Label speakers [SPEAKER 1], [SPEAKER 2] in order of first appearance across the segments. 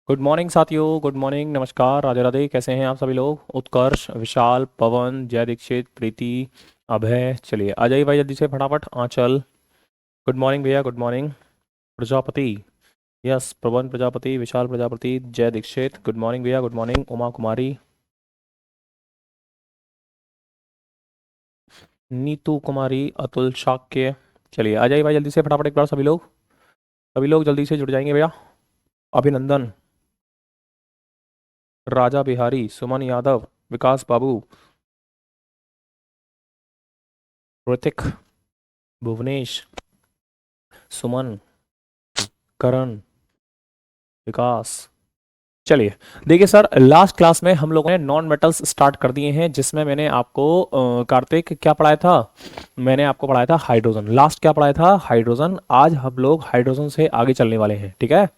[SPEAKER 1] Good morning साथियों, good morning, नमस्कार, राधे राधे। कैसे हैं आप सभी लोग? उत्कर्ष, विशाल, पवन, जय दीक्षित, प्रीति, अभय। चलिए आ जाइए भाई जल्दी से फटाफट। आंचल, गुड मॉर्निंग भैया, गुड मॉर्निंग। प्रजापति, यस, पवन प्रजापति, विशाल प्रजापति, जय दीक्षित, गुड मॉर्निंग भैया, गुड मॉर्निंग। उमा कुमारी, नीतू कुमारी, अतुल शाक्य। चलिए आ जाइए भाई जल्दी से फटाफट एक बार सभी लोग जल्दी से जुड़ जाएंगे भैया। अभिनंदन, राजा बिहारी, सुमन यादव, विकास बाबू, ऋतिक, भुवनेश, सुमन, करण, विकास। चलिए, देखिए सर, लास्ट क्लास में हम लोगों ने नॉन मेटल्स स्टार्ट कर दिए हैं, जिसमें मैंने आपको कार्तिक क्या पढ़ाया था? मैंने आपको पढ़ाया था हाइड्रोजन। लास्ट क्या पढ़ाया था? हाइड्रोजन। आज हम लोग हाइड्रोजन से आगे चलने वाले हैं, ठीक है?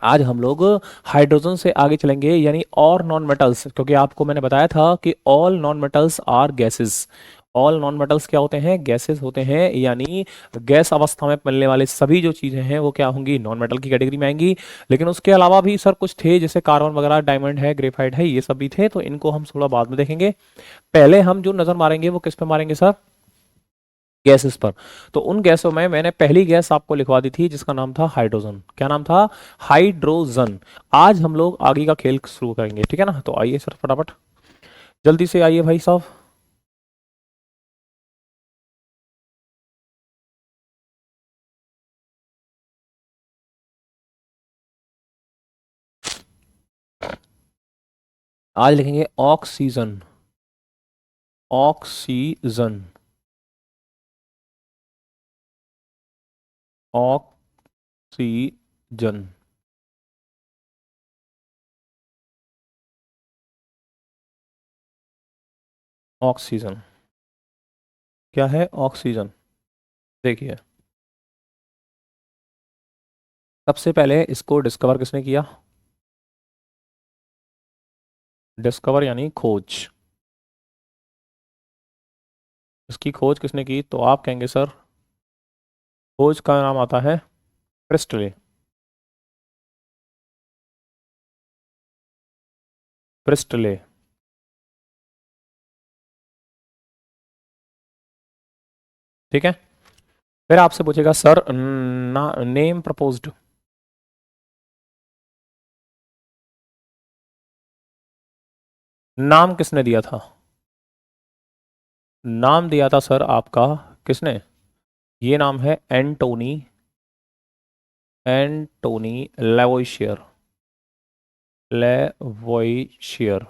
[SPEAKER 1] आज हम लोग हाइड्रोजन से आगे चलेंगे, यानी और नॉन मेटल्स, क्योंकि आपको मैंने बताया था कि all non metals are gases. All non metals क्या होते हैं? गैसेस होते हैं, यानी गैस अवस्था में मिलने वाले सभी जो चीजें हैं वो क्या होंगी? नॉन मेटल की कैटेगरी में आएंगी। लेकिन उसके अलावा भी सर कुछ थे, जैसे कार्बन वगैरह, डायमंड है, ग्रेफाइट है, ये सब भी थे, तो इनको हम थोड़ा बाद में देखेंगे। पहले हम जो नजर मारेंगे वो किस पे मारेंगे सर? गैसेस पर। तो उन गैसों में मैंने पहली गैस आपको लिखवा दी थी, जिसका नाम था हाइड्रोजन। क्या नाम था? हाइड्रोजन। आज हम लोग आगे का खेल शुरू करेंगे, ठीक है ना? तो आइए सर फटाफट जल्दी से आइए भाई साहब। आज लिखेंगे ऑक्सीजन। Oxygen, oxygen. ऑक्सीजन क्या है? ऑक्सीजन। देखिए, सबसे पहले इसको डिस्कवर किसने किया? डिस्कवर यानी खोज। इसकी खोज किसने की? तो आप कहेंगे सर, खोज का नाम आता है प्रिस्टले। प्रिस्टले, ठीक है? फिर आपसे पूछेगा सर, नेम प्रपोज्ड। नाम किसने दिया था? नाम दिया था सर आपका, किसने? ये नाम है एंटोनी, एंटोनी लेवोइशियर। लेवोइशियर,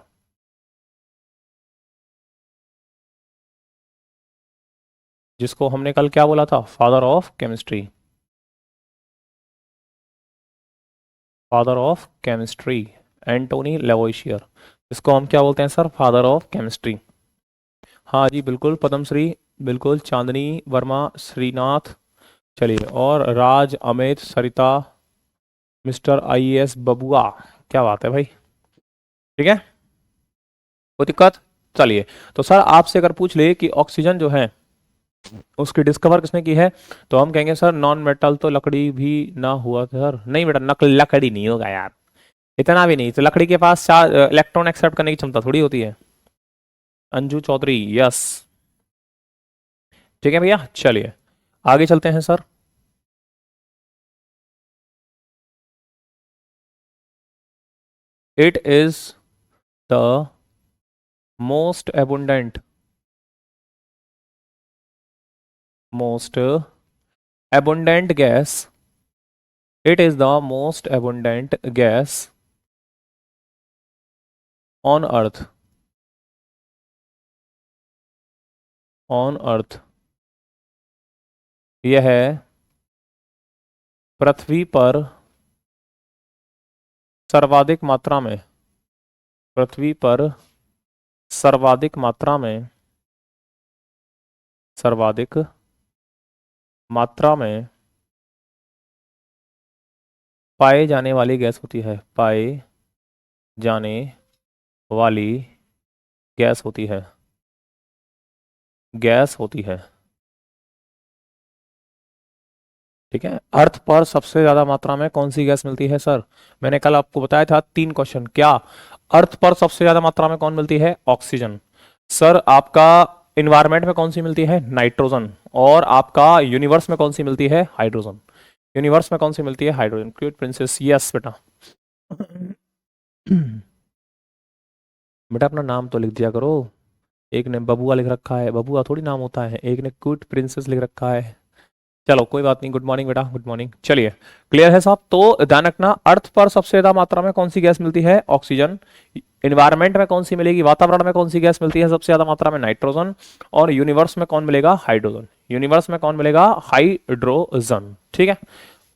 [SPEAKER 1] जिसको हमने कल क्या बोला था? Father of chemistry. Father of chemistry, Antoine Lavoisier. इसको हम क्या बोलते हैं सर? Father of chemistry. हाँ जी बिल्कुल, पद्मश्री, बिल्कुल, चांदनी वर्मा, श्रीनाथ। चलिए, और राज, अमित, सरिता, मिस्टर आईएएस बबुआ। क्या बात है भाई, ठीक है, कोई दिक्कत? चलिए, तो सर आपसे अगर पूछ ले कि ऑक्सीजन जो है उसकी डिस्कवर किसने की है, तो हम कहेंगे सर नॉन मेटल तो लकड़ी भी ना हुआ था सर। नहीं बेटा, नकल लकड़ी नहीं होगा यार, इतना भी नहीं। तो लकड़ी के पास चार इलेक्ट्रॉन एक्सेप्ट करने की क्षमता थोड़ी होती है। अंजू चौधरी, यस, ठीक है भैया। चलिए आगे चलते हैं sir. It is the most abundant, most abundant gas, it is the most abundant gas on earth, on earth। यह पृथ्वी पर सर्वाधिक मात्रा में, पृथ्वी पर सर्वाधिक मात्रा में, सर्वाधिक मात्रा में पाए जाने वाली गैस होती है। पाए जाने वाली गैस होती है, गैस होती है। ठीक है, अर्थ पर सबसे ज्यादा मात्रा में कौन सी गैस मिलती है सर? मैंने कल आपको बताया था 3 क्वेश्चन। क्या अर्थ पर सबसे ज्यादा मात्रा में कौन मिलती है? ऑक्सीजन। सर आपका इन्वायरमेंट में कौन सी मिलती है? नाइट्रोजन। और आपका यूनिवर्स में कौन सी मिलती है? हाइड्रोजन। यूनिवर्स में कौन सी मिलती है? हाइड्रोजन। क्यूट प्रिंसेस, यस बेटा। बेटा अपना नाम तो लिख दिया करो। एक ने बबुआ लिख रखा है, बबुआ थोड़ी नाम होता है। एक ने क्यूट प्रिंसेस लिख रखा है। चलो कोई बात नहीं, गुड मॉर्निंग बेटा, गुड मॉर्निंग। चलिए क्लियर है साहब? तो ध्यान रखना, अर्थ पर सबसे ज्यादा मात्रा में कौन सी गैस मिलती है? ऑक्सीजन। इन्वायरमेंट में कौन सी मिलेगी? वातावरण में कौन सी गैस मिलती है सबसे ज्यादा मात्रा में? नाइट्रोजन। और यूनिवर्स में कौन मिलेगा? हाइड्रोजन। यूनिवर्स में कौन मिलेगा? हाइड्रोजन। ठीक है,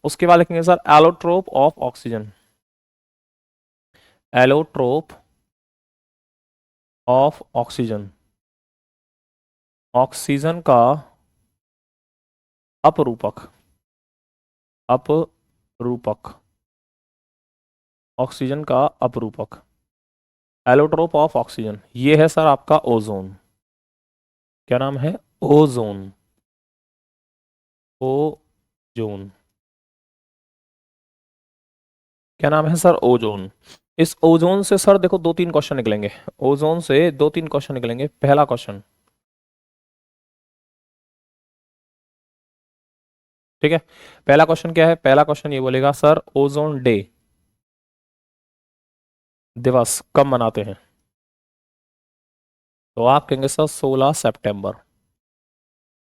[SPEAKER 1] उसके बाद लिखेंगे sir allotrope of oxygen. Allotrope of oxygen, oxygen का अपरूपक। अपरूपक, ऑक्सीजन का अपरूपक, एलोट्रोप ऑफ ऑक्सीजन, ये है सर आपका ओजोन। क्या नाम है? ओजोन। ओजोन। क्या नाम है सर? ओजोन। इस ओजोन से सर देखो 2-3 क्वेश्चन निकलेंगे। ओजोन से 2-3 क्वेश्चन निकलेंगे। पहला क्वेश्चन, ठीक है, पहला क्वेश्चन क्या है? पहला क्वेश्चन ये बोलेगा सर ओजोन डे, दिवस कब मनाते हैं? तो आप कहेंगे सर 16 सितंबर।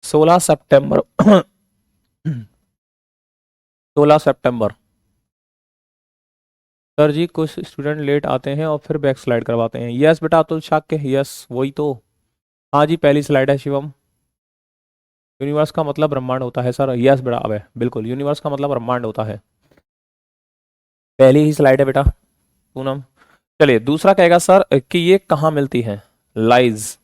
[SPEAKER 1] 16 सितंबर। 16 सितंबर। सर जी कुछ स्टूडेंट लेट आते हैं और फिर बैक स्लाइड करवाते हैं। यस बेटा अतुल शाक्य, यस वही तो। हाँ जी पहली स्लाइड है शिवम। यूनिवर्स का मतलब ब्रह्मांड होता है सर। यस बेटा, अबे बिल्कुल, यूनिवर्स का मतलब ब्रह्मांड होता है। पहली ही स्लाइड है बेटा पूनम। चलिए दूसरा कहेगा सर कि ये कहाँ मिलती है? लाइज,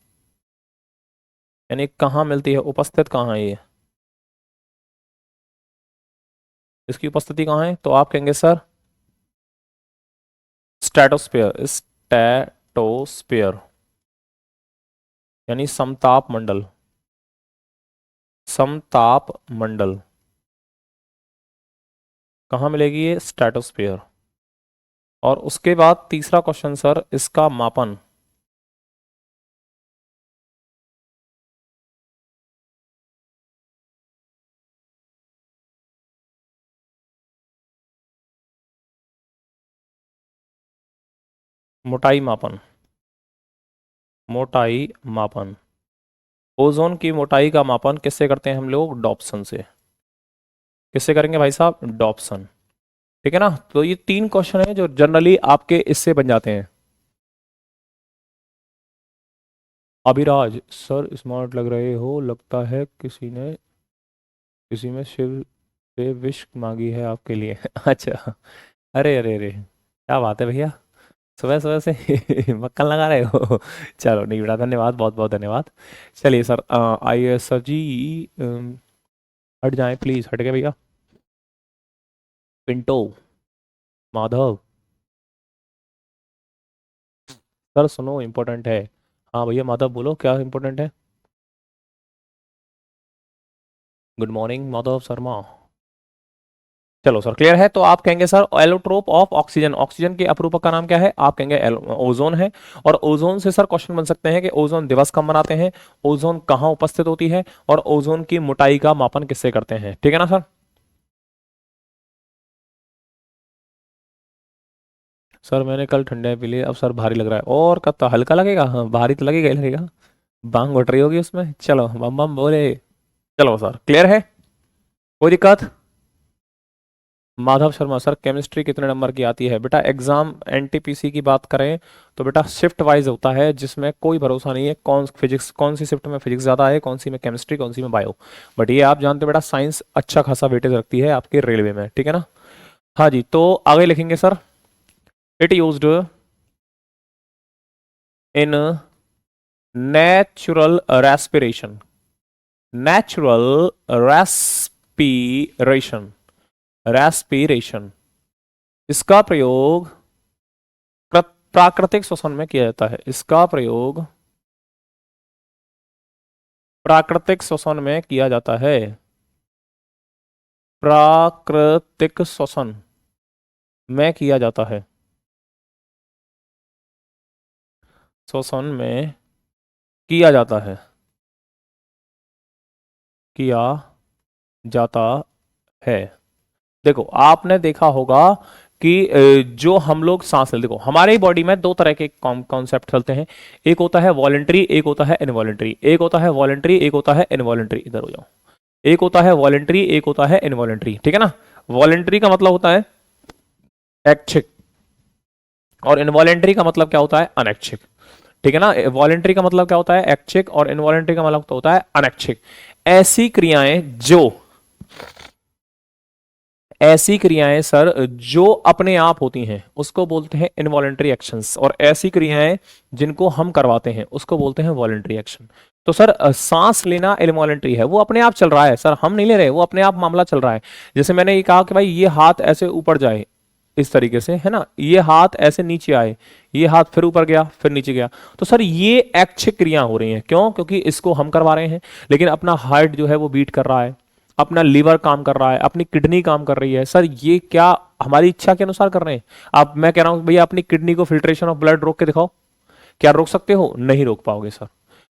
[SPEAKER 1] यानी कहाँ मिलती है, उपस्थित कहाँ है ये, इसकी उपस्थिति कहाँ है? तो आप कहेंगे सर स्ट्रेटोस्फेयर। स्ट्रेटोस्फेयर यानी समताप मंडल। समताप मंडल कहाँ मिलेगी? ये स्ट्रेटोस्फेयर। और उसके बाद तीसरा क्वेश्चन सर, इसका मापन। मोटाई मापन। मोटाई मापन। ओजोन की मोटाई का मापन किससे करते हैं हम लोग? डॉप्सन से। किससे करेंगे भाई साहब? डॉप्सन। ठीक है ना? तो ये 3 क्वेश्चन है जो जनरली आपके इससे बन जाते हैं। अभिराज सर स्मार्ट लग रहे हो, लगता है किसी में शिव से विश मांगी है आपके लिए। अच्छा, अरे अरे अरे, क्या बात है भैया, सुबह सुबह से मक्खन लगा रहे हो। चलो नहीं बेटा, धन्यवाद, बहुत बहुत धन्यवाद। चलिए सर, आइए सर जी, हट जाएं प्लीज, हट गए भैया। पिंटो, माधव, सर सुनो इम्पोर्टेंट है। हाँ भैया माधव बोलो, क्या इम्पोर्टेंट है? Good morning Madhav Sharma. चलो सर क्लियर है? तो आप कहेंगे sir allotrope of oxygen, oxygen के अपरूपक का नाम क्या है? आप कहेंगे ओजोन है। और ओजोन से सर क्वेश्चन बन सकते हैं कि ओजोन दिवस कब मनाते हैं, ओजोन कहाँ उपस्थित होती है, और ओजोन की मोटाई का मापन किससे करते हैं। ठीक है ना सर? सर मैंने कल ठंडे पी लिए, अब सर भारी लग रहा है। और कब तो हल्का लगेगा? हाँ भारी तो लगेगा ही लगेगा, बांग उठ रही होगी उसमें। चलो बम बम बोले। चलो सर क्लियर है? कोई दिक्कत? माधव शर्मा सर केमिस्ट्री कितने नंबर की आती है? बेटा एग्जाम एनटीपीसी की बात करें तो बेटा शिफ्ट वाइज होता है, जिसमें कोई भरोसा नहीं है कौन फिजिक्स, कौन सी शिफ्ट में फिजिक्स ज़्यादा है, कौन सी में केमिस्ट्री, कौन सी में बायो। बट ये आप जानते हो बेटा, साइंस अच्छा खासा वेटेज रखती है आपके रेलवे में। ठीक है ना? हाँ जी, तो आगे लिखेंगे sir, it used in natural respiration. Natural respiration, respiration, इसका प्रयोग प्राकृतिक श्वसन में किया जाता है। इसका प्रयोग प्राकृतिक श्वसन में किया जाता है। प्राकृतिक श्वसन में किया जाता है, श्वसन में किया जाता है, किया जाता है। देखो आपने देखा होगा कि जो हम लोग सांस ले, देखो हमारे बॉडी में दो तरह के कॉन्सेप्ट चलते हैं, एक होता है वॉलेंट्री, एक होता है इनवॉलेंट्री, एक होता है वॉलेंट्री, एक होता है इनवॉलेंट्री। इधर हो जाओ। एक होता है वॉलेंट्री, एक होता है इनवॉलेंट्री, ठीक है ना। वॉलेंट्री का मतलब होता है ऐच्छिक और इनवॉलेंट्री का मतलब क्या होता है, अनैच्छिक, ठीक है ना। वॉलेंट्री का मतलब क्या होता है, ऐच्छिक, और इनवॉलेंट्री का मतलब होता है अनैच्छिक। ऐसी क्रियाएं जो ऐसी क्रियाएं सर जो अपने आप होती हैं उसको बोलते हैं इनवॉलेंट्री एक्शंस, और ऐसी क्रियाएं जिनको हम करवाते हैं उसको बोलते हैं वॉलेंट्री एक्शन। तो सर सांस लेना इनवॉलेंट्री है, वो अपने आप चल रहा है सर, हम नहीं ले रहे, वो अपने आप मामला चल रहा है। जैसे मैंने ये कहा कि भाई ये हाथ ऐसे ऊपर जाए, इस तरीके से, है ना, ये हाथ ऐसे नीचे आए, ये हाथ फिर ऊपर गया फिर नीचे गया, तो सर ये ऐच्छिक क्रिया हो रही हैं। क्यों? क्योंकि इसको हम करवा रहे हैं, लेकिन अपना हार्ट जो है वो बीट कर रहा है, अपना लीवर काम कर रहा है, अपनी किडनी काम कर रही है। सर ये क्या हमारी इच्छा के अनुसार कर रहे हैं? आप, मैं कह रहा हूं भैया अपनी किडनी को फिल्ट्रेशन ऑफ ब्लड रोक के दिखाओ, क्या रोक सकते हो? नहीं रोक पाओगे सर,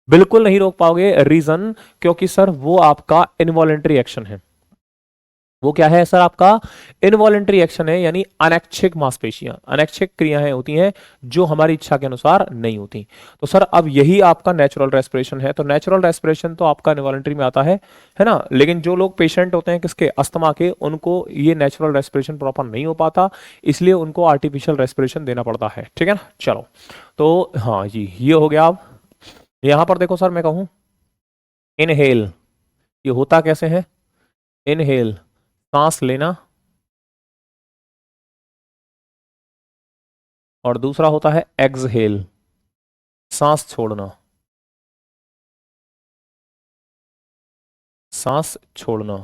[SPEAKER 1] बिल्कुल नहीं रोक पाओगे। रीजन, क्योंकि सर वो आपका इनवॉलेंट्री एक्शन है। वो क्या है सर? आपका इनवॉलेंट्री एक्शन है, यानी अनैच्छिक मांसपेशियां, अनैच्छिक क्रियाएं होती हैं जो हमारी इच्छा के अनुसार नहीं होती। तो सर अब यही आपका नेचुरल रेस्पिरेशन है। तो नेचुरल रेस्पिरेशन तो आपका इनवॉलेंट्री में आता है ना। लेकिन जो लोग पेशेंट होते हैं किसके, अस्थमा के, उनको ये नेचुरल रेस्पिरेशन प्रॉपर नहीं हो पाता, इसलिए उनको आर्टिफिशियल रेस्पिरेशन देना पड़ता है, ठीक है ना। चलो, तो हाँ जी, ये हो गया। अब यहां पर देखो सर, मैं कहूं इनहेल, ये होता कैसे है? इनहेल सांस लेना, और दूसरा होता है एक्सहेल सांस छोड़ना, सांस छोड़ना।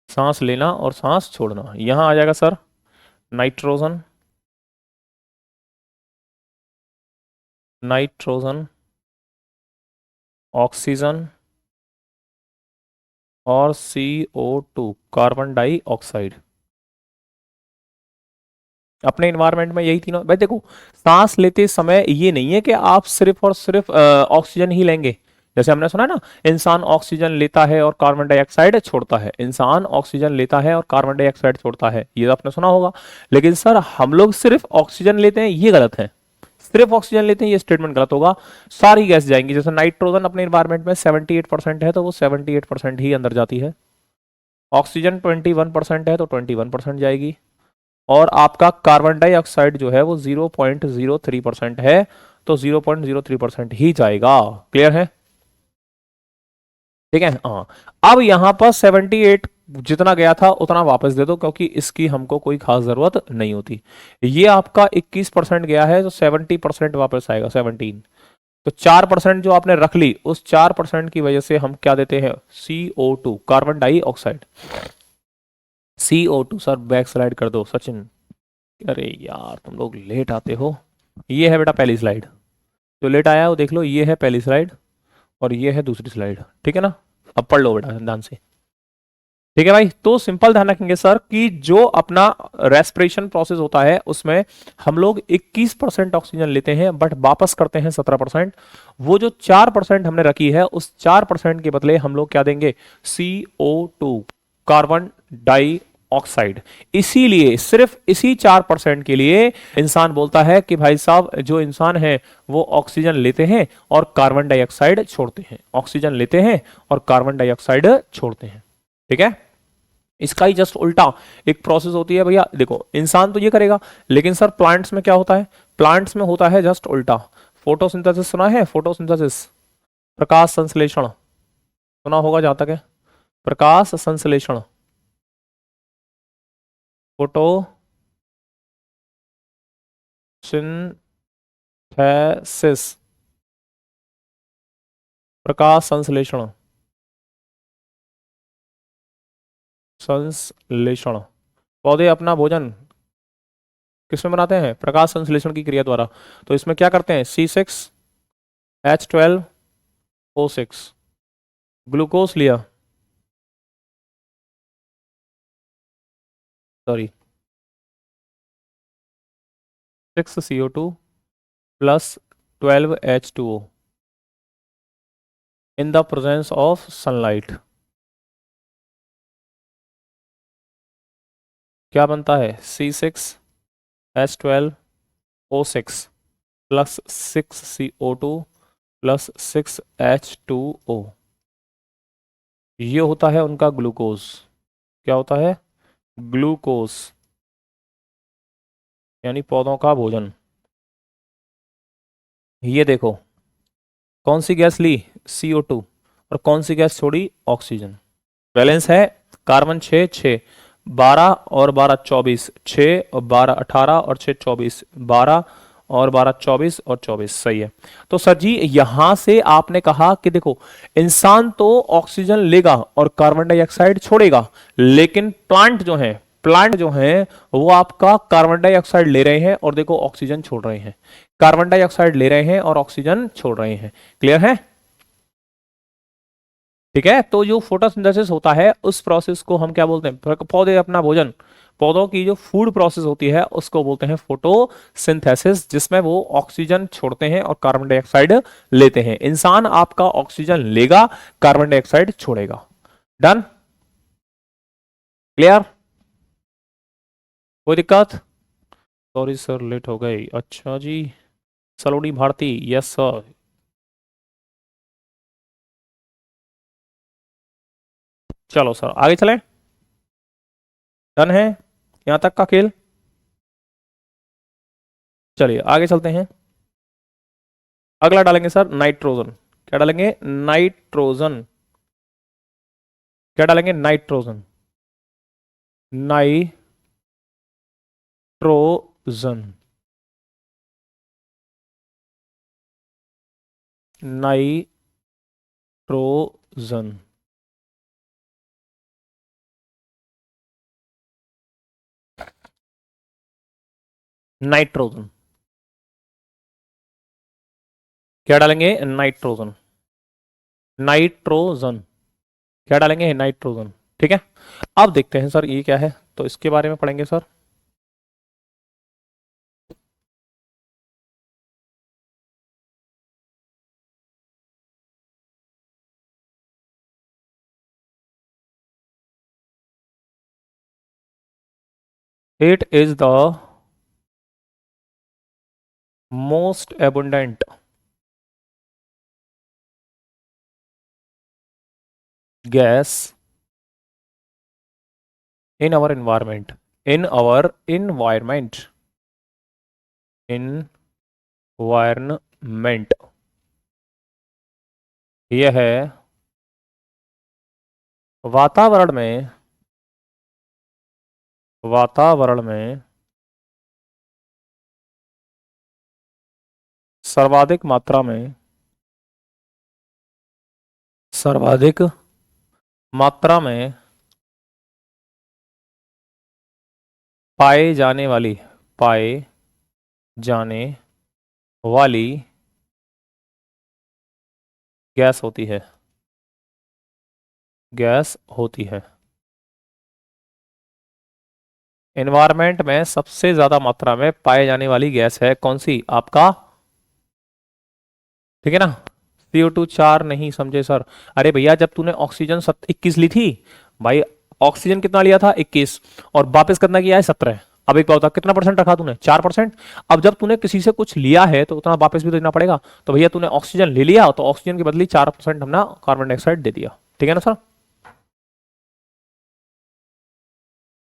[SPEAKER 1] सांस लेना और सांस छोड़ना, यहां आ जाएगा सर नाइट्रोजन, नाइट्रोजन, ऑक्सीजन और CO2 कार्बन डाइऑक्साइड। अपने इन्वायरमेंट में यही तीनों। भाई देखो, सांस लेते समय ये नहीं है कि आप सिर्फ और सिर्फ ऑक्सीजन ही लेंगे। जैसे हमने सुना ना, इंसान ऑक्सीजन लेता है और कार्बन डाइऑक्साइड छोड़ता है, इंसान ऑक्सीजन लेता है और कार्बन डाइऑक्साइड छोड़ता है, ये आपने सुना होगा। लेकिन सर हम लोग सिर्फ ऑक्सीजन लेते हैं, ये गलत है। सिर्फ ऑक्सीजन लेते हैं ये स्टेटमेंट गलत होगा। सारी गैस जाएंगी। जैसे नाइट्रोजन अपने इन्वायरमेंट में 78% है, तो वो 78% ही अंदर जाती है। ऑक्सीजन 21% है, तो 21% जाएगी। और आपका कार्बन डाइऑक्साइड जो है वो 0.03% है, तो 0.03% ही जाएगा। क्लियर है? ठीक है, हाँ। अब यहां पर 78 जितना गया था उतना वापस दे दो, क्योंकि इसकी हमको कोई खास जरूरत नहीं होती। ये आपका 21% गया है, तो 70% वापस आएगा, 17। तो 4% जो आपने रख ली, उस 4% की वजह से हम क्या देते हैं, CO2 carbon dioxide. CO2 sir back slide कर दो सचिन। अरे यार तुम लोग लेट आते हो। ये है बेटा पहली स्लाइड, जो लेट आया वो देख लो, ये है पहली स्लाइड और ये है दूसरी स्लाइड, ठीक है ना। अब पढ़ लो बेटा ध्यान से, ठीक है भाई। तो सिंपल ध्यान रखेंगे सर कि जो अपना रेस्पिरेशन प्रोसेस होता है उसमें हम लोग 21% ऑक्सीजन लेते हैं, बट वापस करते हैं 17%। वो जो 4% हमने रखी है, उस 4% के बदले हम लोग क्या देंगे, CO2 कार्बन डाई ऑक्साइड। इसीलिए सिर्फ इसी 4% के लिए इंसान बोलता है कि भाई साहब जो इंसान है वो ऑक्सीजन लेते हैं और कार्बन डाइऑक्साइड छोड़ते हैं, ऑक्सीजन लेते हैं और कार्बन डाइऑक्साइड छोड़ते हैं, ठीक है। इसका ही जस्ट उल्टा एक प्रोसेस होती है भैया। देखो इंसान तो ये करेगा, लेकिन सर प्लांट्स में क्या होता है? प्लांट्स में होता है जस्ट उल्टा। फोटोसिंथेसिस सुना है? फोटोसिंथेसिस, प्रकाश संश्लेषण सुना होगा जहां तक है। प्रकाश संश्लेषण, फोटो सिंथेसिस, प्रकाश संश्लेषण, संश्लेषण। पौधे अपना भोजन किसमें बनाते हैं? प्रकाश संश्लेषण की क्रिया द्वारा। तो इसमें क्या करते हैं, C6H12O6, ग्लूकोज लिया, sorry, 6 CO2 plus 12 H2O in the presence of sunlight, क्या बनता है? C6H12O6 plus 6 CO2 plus 6 H2O, ये होता है उनका ग्लूकोज। क्या होता है? ग्लूकोज, यानी पौधों का भोजन। ये देखो, कौन सी गैस ली? CO2। और कौन सी गैस छोड़ी? ऑक्सीजन। बैलेंस है, कार्बन 6 6, 12 और 12 24, 6 और 12 18 और 6 24, 12 और 12 24 और 24, सही है। तो सर जी यहां से आपने कहा कि देखो, इंसान तो ऑक्सीजन लेगा और कार्बन डाइऑक्साइड छोड़ेगा, लेकिन प्लांट जो है वो आपका कार्बन डाइऑक्साइड ले रहे हैं और देखो ऑक्सीजन छोड़ रहे हैं, कार्बन डाइऑक्साइड ले रहे हैं और ऑक्सीजन छोड़ रहे हैं। क्लियर है? ठीक है, तो जो फोटोसिंथेसिस होता है उस प्रोसेस को हम क्या बोलते हैं? पौधे अपना भोजन, पौधों की जो फूड प्रोसेस होती है उसको बोलते हैं फोटोसिंथेसिस, जिसमें वो ऑक्सीजन छोड़ते हैं और कार्बन डाइऑक्साइड लेते हैं। इंसान आपका ऑक्सीजन लेगा, कार्बन डाइऑक्साइड छोड़ेगा। डन? क्लियर? कोई दिक्कत? सॉरी सर लेट हो गई। अच्छा जी, सलोनी भारती, यस सर। चलो सर आगे चलें। डन है यहां तक का खेल? चलिए आगे चलते हैं। अगला डालेंगे सर नाइट्रोजन। क्या डालेंगे? नाइट्रोजन। क्या डालेंगे? नाइट्रोजन। नाइट्रोजन। नाइट्रोजन। नाइट्रोजन। क्या डालेंगे? नाइट्रोजन। नाइट्रोजन। क्या डालेंगे? नाइट्रोजन। ठीक है, अब देखते हैं सर ये क्या है, तो इसके बारे में पढ़ेंगे sir. It is the most abundant gas in our environment, in our environment। यह है वातावरण में सर्वाधिक मात्रा में सर्वाधिक मात्रा में पाए जाने वाली गैस होती है, गैस होती है। एनवायरमेंट में सबसे ज्यादा मात्रा में पाए जाने वाली गैस है कौन सी? आपका, ठीक है ना? CO2 4 नहीं समझे सर? अरे भैया जब तूने ऑक्सीजन 21 ली थी, भाई ऑक्सीजन कितना लिया था? 21, और वापस कितना किया है? 17। अब एक बात बता, कितना परसेंट रखा तूने? 4%। अब जब तूने किसी से कुछ लिया है तो उतना वापस भी तो देना पड़ेगा। तो भैया तूने ऑक्सीजन ले लिया तो ऑक्सीजन के बदले 4% हमने कार्बन डाइऑक्साइड दे दिया। ठीक है ना सर?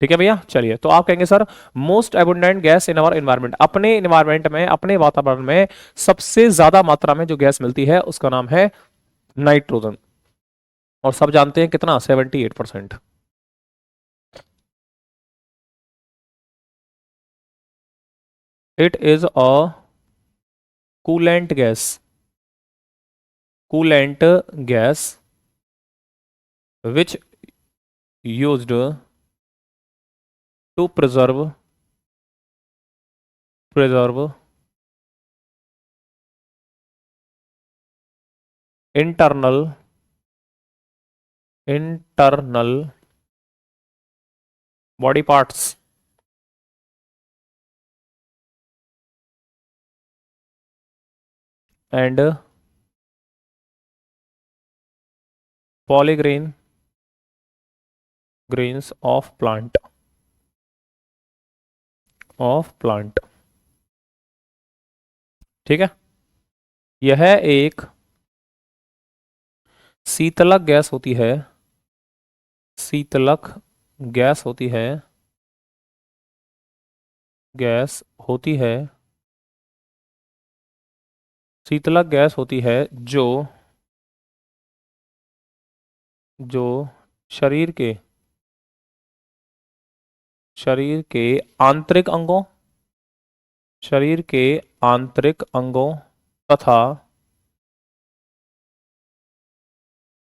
[SPEAKER 1] ठीक है भैया, चलिए तो आप कहेंगे sir most abundant gas in our environment, अपने एनवायरनमेंट में, अपने वातावरण में सबसे ज्यादा मात्रा में जो गैस मिलती है उसका नाम है नाइट्रोजन। और सब जानते हैं कितना? 78%। It is a coolant gas, coolant gas which used to preserve internal internal body parts and pollen grain grains of plant ठीक है। यह एक शीतलक गैस होती है, शीतलक गैस होती है, गैस होती है, शीतलक गैस होती है जो जो शरीर के शरीर के आंतरिक अंगों शरीर के आंतरिक अंगों तथा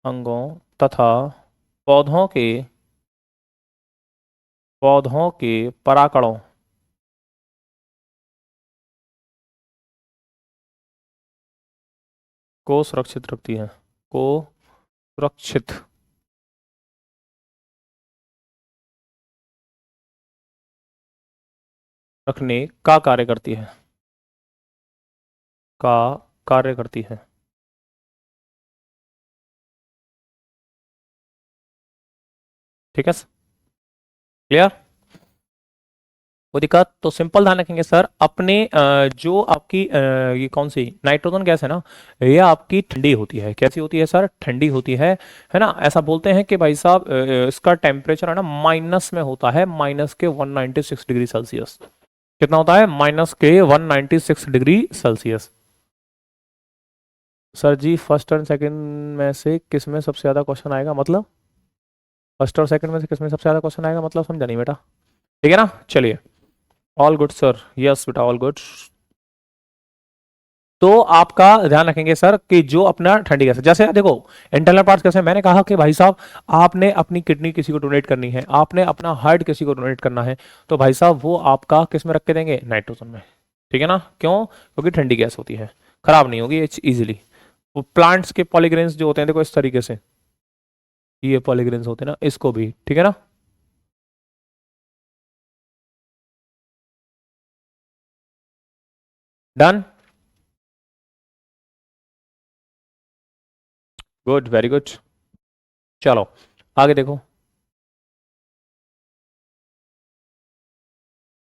[SPEAKER 1] अंगों तथा पौधों के पराकणों को सुरक्षित रखती है, को सुरक्षित रखने का कार्य करती है, का कार्य करती है। ठीक है, क्लियर? कोई दिक्कत? तो सिंपल ध्यान रखेंगे सर, अपने जो आपकी ये कौन सी नाइट्रोजन गैस है ना, ये आपकी ठंडी होती है। कैसी होती है सर? ठंडी होती है ना। ऐसा बोलते हैं कि भाई साहब इसका टेम्परेचर है ना माइनस में होता है, माइनस के 196 डिग्री सेल्सियस। कितना होता है? माइनस के 196 डिग्री सेल्सियस। सर जी फर्स्ट और सेकंड में से किस में सबसे ज्यादा क्वेश्चन आएगा? मतलब फर्स्ट और सेकंड में से किस में सबसे ज्यादा क्वेश्चन आएगा? मतलब समझा नहीं बेटा। ठीक है ना, चलिए। ऑल गुड सर, यस बेटा ऑल गुड। तो आपका ध्यान रखेंगे सर कि जो अपना ठंडी गैस है, जैसे देखो इंटरनल पार्ट्स कैसे, मैंने कहा कि भाई साहब आपने अपनी किडनी किसी को डोनेट करनी है, आपने अपना हार्ट किसी को डोनेट करना है, तो भाई साहब वो आपका किस में रख के देंगे? नाइट्रोजन में। ठीक है ना, क्यों? क्योंकि ठंडी गैस होती है, खराब नहीं होगी इजीली। वो प्लांट्स के पॉलीग्रेन्स जो होते हैं देखो इस तरीके से, ये पॉलीग्रेन्स होते हैं ना, इसको भी। ठीक है ना, डन, गुड, वेरी गुड। चलो आगे देखो,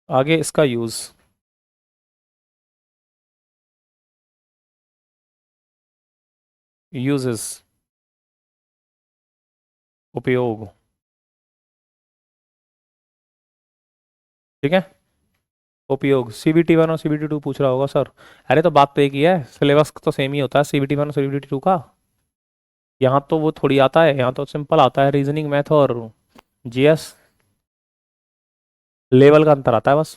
[SPEAKER 1] आगे इसका यूज, यूजेस, उपयोग। ठीक है, उपयोग। CBT 1 और CBT 2 पूछ रहा होगा सर। अरे तो बात तो एक ही है, सिलेबस तो सेम ही होता है CBT 1 और CBT 2 का। यहाँ तो वो थोड़ी आता है, यहाँ तो सिंपल आता है, रीजनिंग मैथ और GS लेवल का अंतर आता है बस।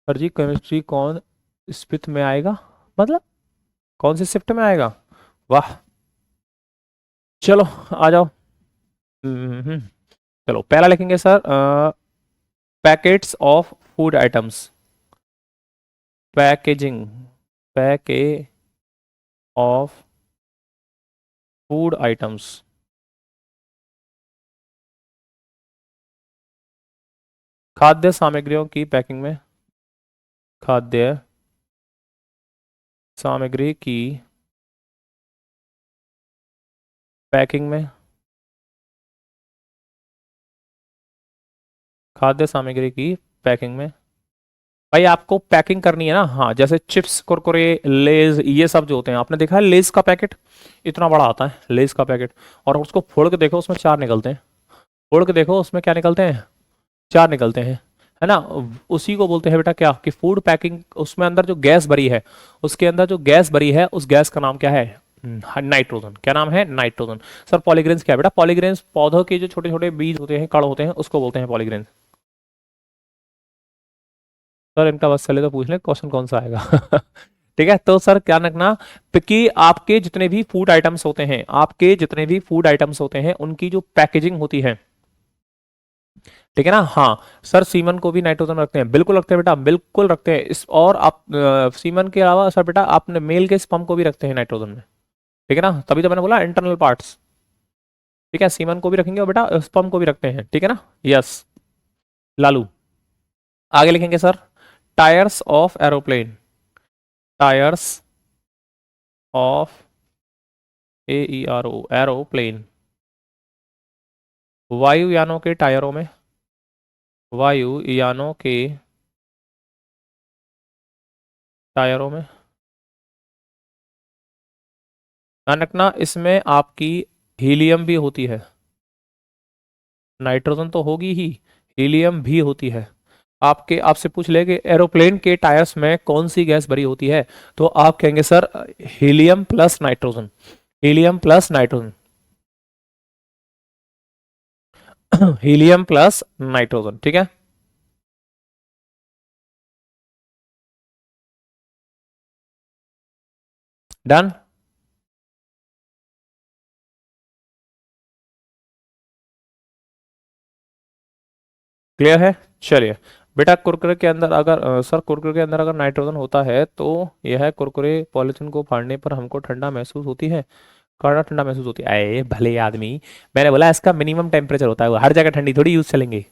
[SPEAKER 1] सर जी केमिस्ट्री कौन स्पिथ में आएगा? मतलब कौन सी शिफ्ट में आएगा? वाह, चलो आ जाओ। हम्म, चलो पहला लिखेंगे sir, packets of food items, packaging, pack of food items, खाद्य सामग्रियों की पैकिंग में, खाद्य सामग्री की पैकिंग में, खाद्य सामग्री की पैकिंग में। भाई आपको पैकिंग करनी है ना, हाँ, जैसे चिप्स, कुरकुरे, लेज, ये सब जो होते हैं, आपने देखा है लेज का पैकेट इतना बड़ा आता है, लेज का पैकेट, और उसको फोड़ के देखो उसमें 4 निकलते हैं। फोड़ के देखो उसमें क्या निकलते हैं? 4 निकलते हैं, है ना। उसी को बोलते हैं बेटा क्या, कि फूड पैकिंग। उसमें अंदर जो गैस भरी है, उसके अंदर जो गैस भरी है, उस गैस का नाम क्या है? नाइट्रोजन। क्या नाम है? नाइट्रोजन। सर पॉलीग्रेन्स क्या है बेटा? पॉलीग्रेन्स पौधों के जो छोटे छोटे बीज होते हैं, कण होते हैं, उसको बोलते हैं पॉलीग्रेन्स। सर इनका बस चले तो पूछ ले क्वेश्चन कौन सा आएगा। ठीक है, तो सर क्या रखना कि आपके जितने भी फूड आइटम्स होते हैं, आपके जितने भी फूड आइटम्स होते हैं, उनकी जो पैकेजिंग होती है, ठीक है ना। हाँ सर, सीमन को भी नाइट्रोजन रखते हैं, बिल्कुल रखते हैं बेटा, बिल्कुल रखते हैं इस। और आप सीमन के अलावा सर बेटा आपने मेल के स्पर्म को भी रखते हैं नाइट्रोजन में। ठीक है ना, तभी तो मैंने बोला इंटरनल पार्ट्स। ठीक है, सीमन को भी रखेंगे और बेटा स्पर्म को भी रखते हैं, ठीक है ना। यस लालू। आगे लिखेंगे sir, tyres of aeroplane, tyres of AERO aeroplane, वायुयानों के टायरों में, वायुयानों के टायरों में। ध्यान रखना इसमें आपकी हीलियम भी होती है, नाइट्रोजन तो होगी ही, हीलियम भी होती है। आपके आपसे पूछ ले कि एरोप्लेन के टायर्स में कौन सी गैस भरी होती है, तो आप कहेंगे sir helium plus nitrogen, helium plus nitrogen, helium plus nitrogen, ठीक है। डन। क्लियर है। चलिए बेटा, कुरकुरे के अंदर अगर सर कुरकुरे के अंदर अगर नाइट्रोजन होता है तो यह कुरकुरे पॉलिथीन को फाड़ने पर हमको ठंडा महसूस होती है, कड़ा ठंडा महसूस होती है। अरे भले आदमी, मैंने बोला इसका मिनिमम टेम्परेचर होता है, वो हर जगह ठंडी थोड़ी यूज चलेंगे।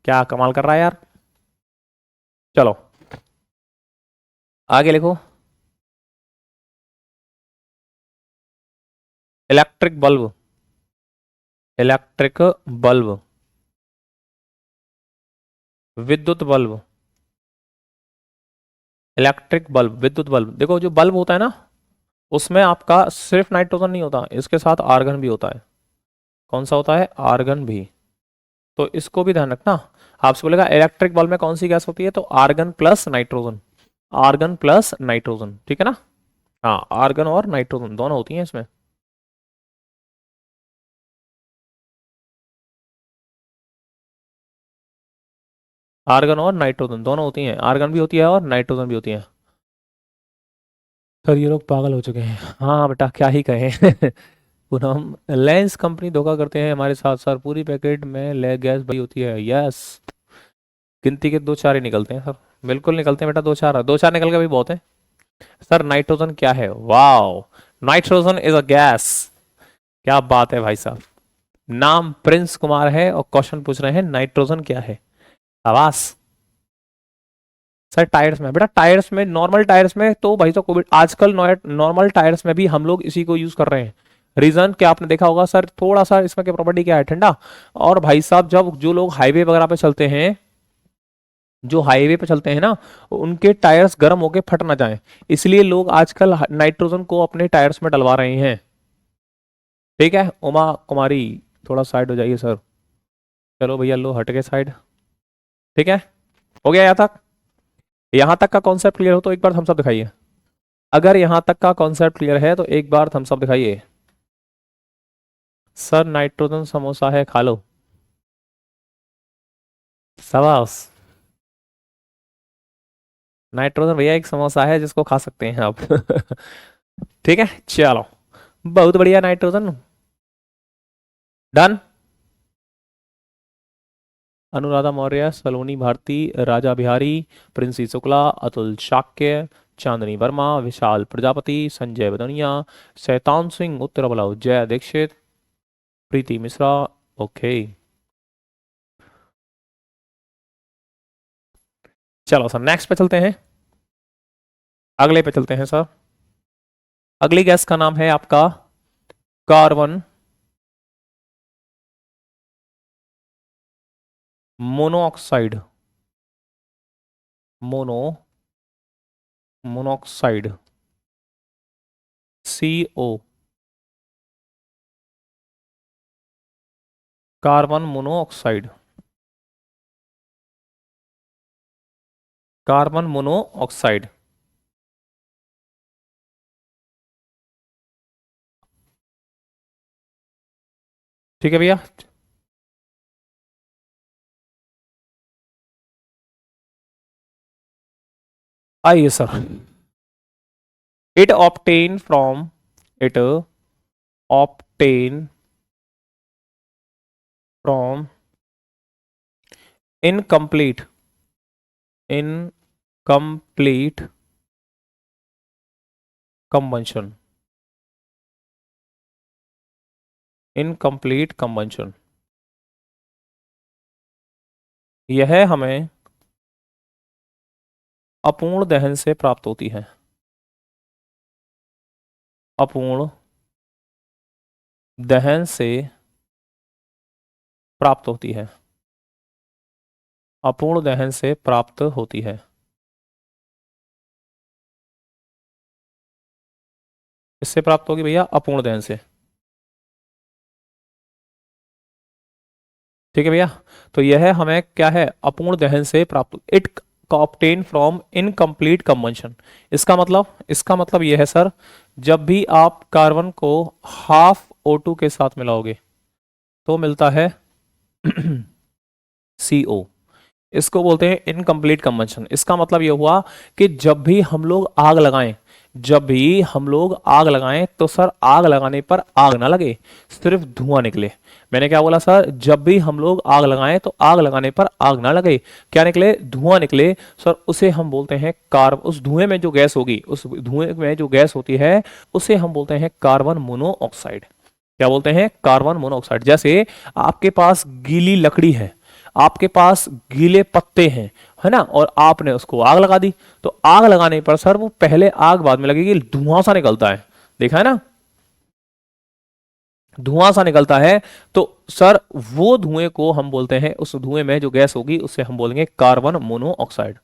[SPEAKER 1] क्या कमाल कर रहा है यार। चलो आगे लिखो, इलेक्ट्रिक बल्ब, इलेक्ट्रिक बल्ब, विद्युत बल्ब, इलेक्ट्रिक बल्ब विद्युत बल्ब। देखो जो बल्ब होता है ना, उसमें आपका सिर्फ नाइट्रोजन नहीं होता, इसके साथ आर्गन भी होता है। कौन सा होता है, आर्गन भी। तो इसको भी ध्यान रखना। आपसे बोलेगा इलेक्ट्रिक बल्ब में कौन सी गैस होती है, तो argon plus nitrogen, argon plus nitrogen, ठीक है ना। हाँ आर्गन और नाइट्रोजन दोनों होती हैं इसमें। आर्गन और नाइट्रोजन दोनों होती हैं, आर्गन भी होती है और नाइट्रोजन भी होती है। सर ये लोग पागल हो चुके हैं। हाँ बेटा क्या ही कहें। पूनम, लेंस कंपनी धोखा करते हैं हमारे साथ सर, पूरी पैकेट में ले गैस भरी होती है। यस, गिनती के दो चार ही निकलते हैं सर, बिल्कुल निकलते हैं बेटा, दो चार, दो चार निकल के भी बहुत है। सर नाइट्रोजन क्या है, wow, nitrogen is a gas. क्या बात है भाई साहब, नाम प्रिंस कुमार है और क्वेश्चन पूछ रहे हैं नाइट्रोजन क्या है। आवास। सर टायर्स में बेटा, टायर्स में, नॉर्मल टायर्स में तो भाई तो कोविड आजकल नॉर्मल टायर्स में भी हम लोग इसी को यूज कर रहे हैं। रीजन क्या आपने देखा होगा सर, थोड़ा सा इसमें क्या प्रॉपर्टी क्या है, ठंडा। और भाई साहब जब जो लोग हाईवे वगैरह पे चलते हैं, जो हाईवे पे चलते हैं ना, उनके टायर्स गर्म होके फट ना जाएं, इसलिए लोग आजकल नाइट्रोजन को अपने टायर्स में डलवा रहे हैं। ठीक है उमा कुमारी, थोड़ा साइड हो जाइए सर। चलो भैया लो हट गए साइड। ठीक है, हो गया यहाँ तक। यहाँ तक का कॉन्सेप्ट क्लियर हो तो एक बार थम्स अप दिखाइए। अगर यहाँ तक का कॉन्सेप्ट क्लियर है तो एक बार थम्स अप दिखाइए। सर नाइट्रोजन समोसा है, खा लो। सवास, नाइट्रोजन भैया एक समोसा है जिसको खा सकते हैं आप। ठीक है चलो, बहुत बढ़िया, नाइट्रोजन डन। अनुराधा मौर्य, सलोनी भारती, राजा बिहारी, प्रिंसी शुक्ला, अतुल शाक्य, चांदनी वर्मा, विशाल प्रजापति, संजय बदनिया, शैतान सिंह उत्तर बलाव, जय दीक्षित, प्रीति मिश्रा। ओके चलो सर नेक्स्ट पे चलते हैं, अगले पे चलते हैं सर। अगली गैस का नाम है आपका carbon monoxide, mono monoxide, CO, carbon monoxide, carbon monoxide. ठीक है भैया, आइए sir. It obtain from, it obtain from incomplete, incomplete combustion, incomplete combustion, यह हमें अपूर्ण दहन से प्राप्त होती है। अपूर्ण दहन से प्राप्त होती है। अपूर्ण दहन से प्राप्त होती है। इससे प्राप्त होगी भैया अपूर्ण दहन से। ठीक है भैया, तो यह हमें क्या है, अपूर्ण दहन से प्राप्त, it obtain from incomplete combustion. इसका मतलब यह है सर, जब भी आप कार्बन को हाफ O2 के साथ मिलाओगे तो मिलता है CO। इसको बोलते हैं इनकम्प्लीट कंबंशन। इसका मतलब यह हुआ कि जब भी हम लोग आग लगाएं तो सर आग लगाने पर आग ना लगे, सिर्फ धुआं निकले। मैंने क्या बोला सर, जब भी हम लोग आग लगाएं तो आग लगाने पर आग ना लगे, क्या निकले, धुआं निकले। सर उसे हम बोलते हैं उस धुएं में जो गैस होगी, उस धुएं में जो गैस होती है उसे हम बोलते हैं कार्बन मोनोऑक्साइड। क्या बोलते हैं, कार्बन मोनोऑक्साइड। जैसे आपके पास गीली लकड़ी है, आपके पास गीले पत्ते हैं, है ना, और आपने उसको आग लगा दी, तो आग लगाने पर सर वो पहले आग बाद में लगेगी, धुआं सा निकलता है, देखा है ना, धुआं सा निकलता है। तो सर वो धुएं को हम बोलते हैं, उस धुएं में जो गैस होगी उसे हम बोलेंगे कार्बन मोनोऑक्साइड।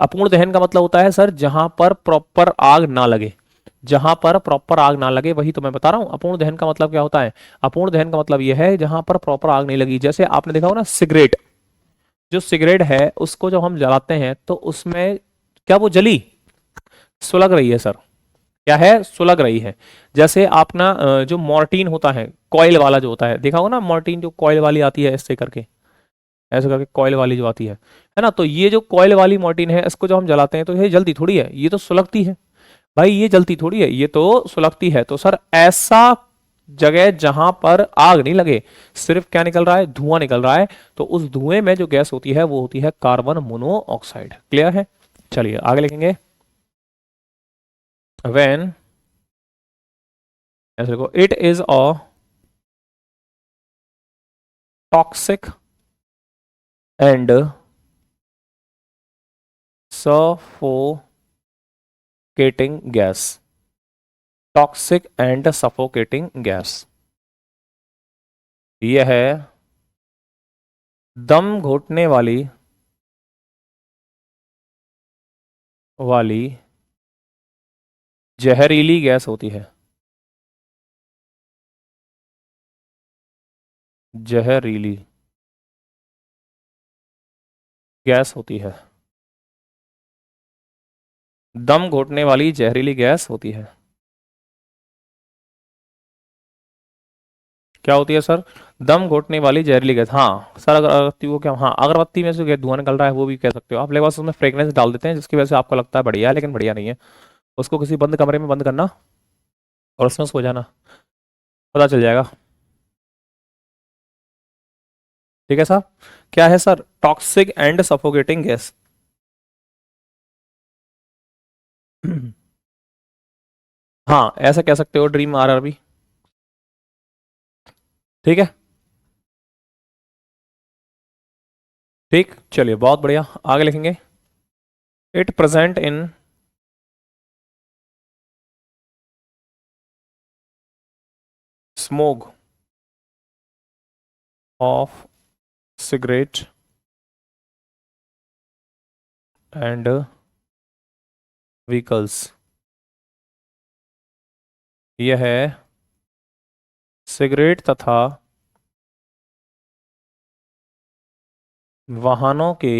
[SPEAKER 1] अपूर्ण दहन का मतलब होता है सर जहां पर प्रॉपर आग ना लगे, जहां पर प्रॉपर आग ना लगे, वही तो मैं बता रहा हूं। अपूर्ण दहन का मतलब क्या होता है, अपूर्ण दहन का मतलब यह है जहां पर प्रॉपर आग नहीं लगी। जैसे आपने देखा हो ना, सिगरेट, जो सिगरेट है उसको जब हम जलाते हैं तो उसमें क्या वो जली, सुलग रही है सर, क्या है, सुलग रही है। जैसे आपना जो मॉर्टीन होता है, कॉइल वाला जो होता है, देखा होगा ना मॉर्टीन, जो कॉइल वाली आती है ऐसे करके, ऐसे करके कॉइल वाली जो आती है ना, तो ये जो कॉइल वाली मॉर्टीन है, इसको जब हम जलाते हैं तो ये जलती थोड़ी है, ये तो सुलगती है भाई, ये जलती थोड़ी है, ये तो सुलगती है। तो सर ऐसा जगह जहां पर आग नहीं लगे, सिर्फ क्या निकल रहा है, धुआं निकल रहा है, तो उस धुएं में जो गैस होती है वो होती है कार्बन मोनोऑक्साइड। क्लियर है, चलिए आगे लिखेंगे। व्हेन, ऐसे देखो, it is a toxic and suffocating gas, toxic and suffocating gas, यह है दम घोटने वाली जहरीली गैस होती है। जहरीली गैस होती है, दम घोटने वाली जहरीली गैस होती है। क्या होती है सर, दम घोटने वाली जहरीली गैस। हाँ सर, अगर अगरबत्ती को क्या, हाँ अगरबत्ती में से धुआं निकल रहा है वो भी कह सकते हो आप, लेकिन बस उसमें फ्रेगनेंस डाल देते हैं जिसकी वजह से आपको लगता है बढ़िया है, लेकिन बढ़िया नहीं है। उसको किसी बंद कमरे में बंद करना और उसमें सो जाना, पता चल जाएगा। ठीक है सर, क्या है sir, toxic and suffocating gas. हाँ ऐसा कह सकते हो, ड्रीम RRB। ठीक है, ठीक, चलिए बहुत बढ़िया, आगे लिखेंगे। It present in smoke of cigarette and vehicles, यह है सिगरेट तथा वाहनों के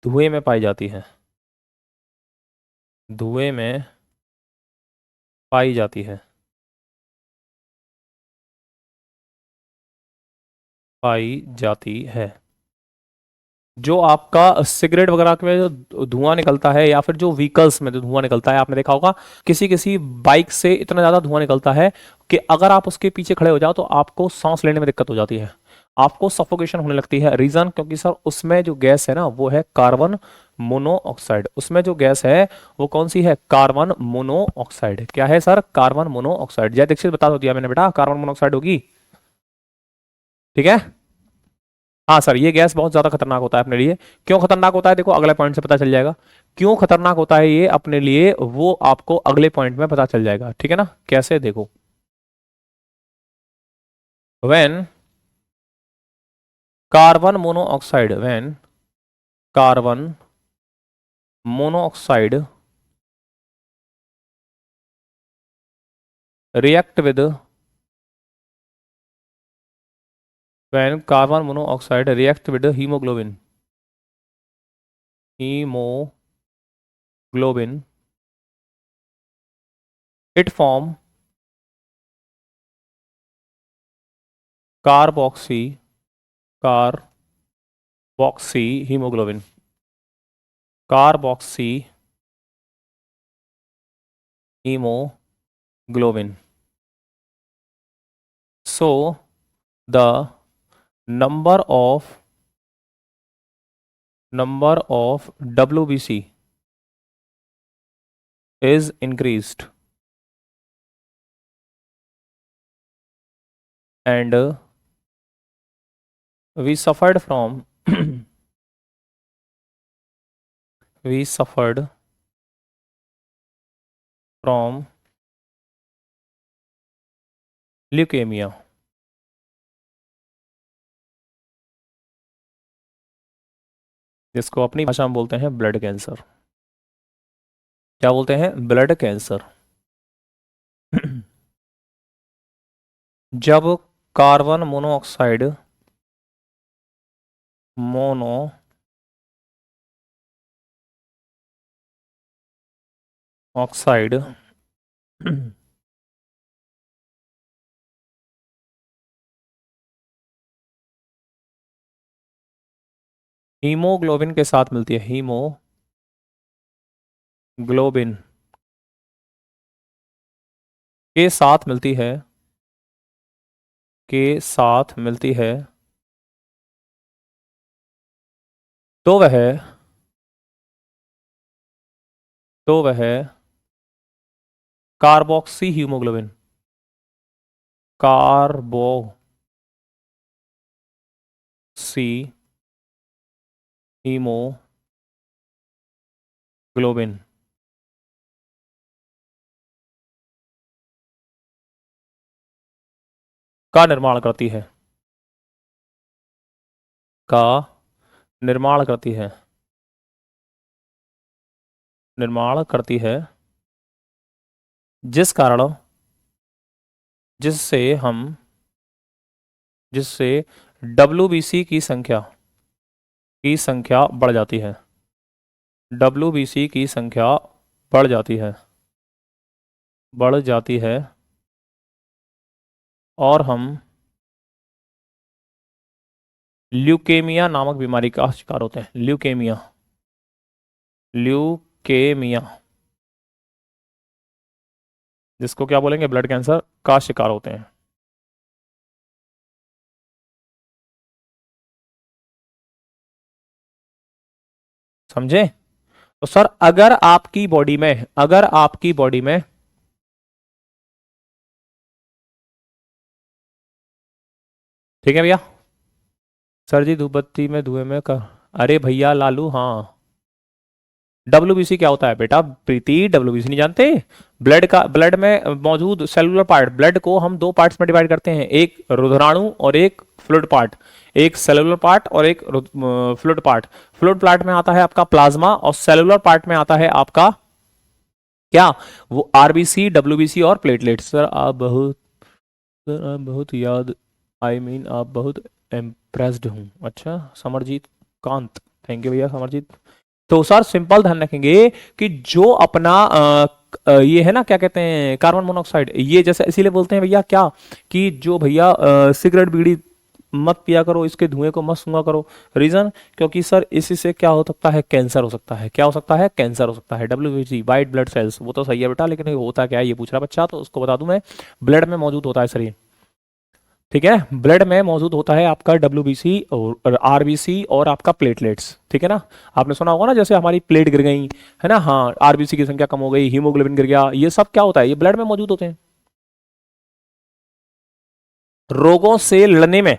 [SPEAKER 1] धुएं में पाई जाती है, धुएं में पाई जाती है, पाई जाती है। जो आपका सिगरेट वगैरह में जो धुआं निकलता है, या फिर जो व्हीकल्स में जो धुआं निकलता है, आपने देखा होगा किसी किसी बाइक से इतना ज़्यादा धुआं निकलता है कि अगर आप उसके पीछे खड़े हो जाओ तो आपको सांस लेने में दिक्कत हो जाती है। आपको सफोकेशन होने लगती है। रीजन, क्योंकि सर उसमें जो गैस है ना वो है कार्बन मोनोऑक्साइड। उसमें जो गैस है वो कौन सी है? Carbon monoxide. क्या है सर? Carbon monoxide. जय दीक्षित बता दो दिया मैंने बेटा, कार्बन मोनोऑक्साइड होगी। ठीक है। हाँ सर, ये गैस बहुत ज्यादा खतरनाक होता है अपने लिए। क्यों खतरनाक होता है देखो अगले पॉइंट से पता चल जाएगा। क्यों खतरनाक होता है ये अपने लिए, वो आपको अगले पॉइंट में पता चल जाएगा। ठीक है ना? कैसे देखो, when carbon monoxide, when carbon monoxide react with, when carbon monoxide react with hemoglobin, hemoglobin, it form carboxy, carboxy hemoglobin, carboxy hemoglobin. So the number of WBC is increased, and we suffered from we suffered from leukemia, जिसको अपनी भाषा में बोलते हैं blood cancer. क्या बोलते हैं? Blood cancer. जब कार्बन मोनोऑक्साइड मोनोऑक्साइड हीमोग्लोबिन के साथ मिलती है, हीमोग्लोबिन के साथ मिलती है, के साथ मिलती है, तो वह कार्बोक्सी हीमोग्लोबिन, कार्बोक्सी हीमोग्लोबिन का निर्माण करती है, का निर्माण करती है, निर्माण करती है, जिस कारण, जिससे हम, जिससे WBC की संख्या बढ़ जाती है, WBC की संख्या बढ़ जाती है, बढ़ जाती है, और हम ल्यूकेमिया नामक बीमारी का शिकार होते हैं। ल्यूकेमिया, ल्यूकेमिया, जिसको क्या बोलेंगे? ब्लड कैंसर का शिकार होते हैं। समझे? तो सर अगर आपकी बॉडी में, अगर आपकी बॉडी में ठीक है भैया, सर जी धूप बत्ती में धुएं में कर, अरे भैया लालू, हाँ WBC क्या होता है बेटा? प्रीति WBC नहीं जानते? ब्लड का, ब्लड में मौजूद सेलुलर पार्ट, ब्लड को हम दो पार्ट्स में डिवाइड करते हैं, एक रुधिराणु और एक फ्लूइड पार्ट, एक सेलुलर पार्ट और एक फ्लूइड पार्ट। फ्लूइड पार्ट में आता है आपका प्लाज्मा और सेलुलर पार्ट में आता है आपका क्या? वो RBC, WBC और प्लेटलेट्स। सर आप बहुत, सर आप बहुत याद, आप बहुत इम्प्रेस्ड हूँ। अच्छा समरजीत कांत, थैंक यू भैया समरजीत। तो सर सिंपल ध्यान रखेंगे कि जो अपना ये है ना, क्या कहते हैं, कार्बन मोनोऑक्साइड, ये जैसे इसीलिए बोलते हैं भैया क्या, कि जो भैया सिगरेट बीड़ी मत पिया करो, इसके धुएं को मत सूंघा करो। रीजन, क्योंकि सर इसी से क्या हो सकता है? कैंसर हो सकता है। क्या हो सकता है? कैंसर हो सकता है। WBC वाइट ब्लड सेल्स, वो तो सही है बेटा, लेकिन ये होता क्या है, ये पूछ रहा बच्चा, तो उसको बता दूं मैं, ब्लड में मौजूद होता है शरीर। ठीक है, ब्लड में मौजूद होता है आपका WBC और RBC और आपका प्लेटलेट्स, ठीक है ना। आपने सुना होगा ना, जैसे हमारी प्लेट गिर गई है ना, हाँ, RBC की संख्या कम हो गई, हीमोग्लोबिन गिर गया, ये सब क्या होता है, ये ब्लड में मौजूद होते हैं। रोगों से लड़ने में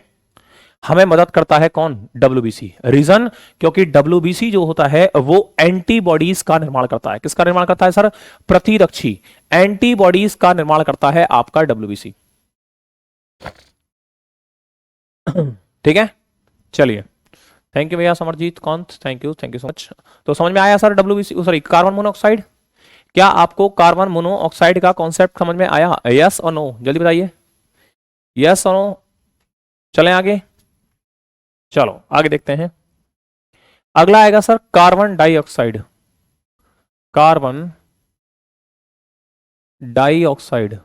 [SPEAKER 1] हमें मदद करता है कौन, WBC। रीजन, क्योंकि WBC जो होता है वो एंटीबॉडीज का निर्माण करता है। किसका निर्माण करता है सर, प्रतिरक्षी एंटीबॉडीज का निर्माण करता है आपका WBC। ठीक है, चलिए, थैंक यू भैया Samarjeet Kaunt, thank you so much. तो समझ में आया sir WBC, sorry carbon monoxide. क्या आपको कार्बन मोनोऑक्साइड का कॉन्सेप्ट समझ में आया, यस और नो, जल्दी बताइए, यस और नो। चलें आगे, चलो आगे देखते हैं। अगला आएगा sir carbon dioxide, carbon dioxide.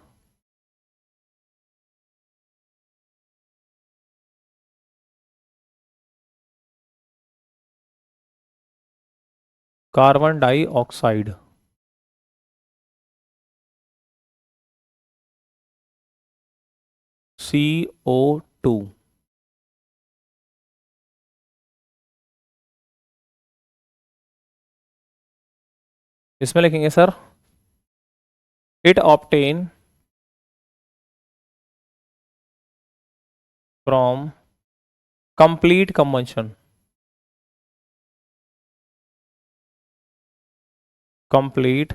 [SPEAKER 1] Carbon dioxide, CO2। इसमें लिखेंगे sir, it obtain from complete combustion, complete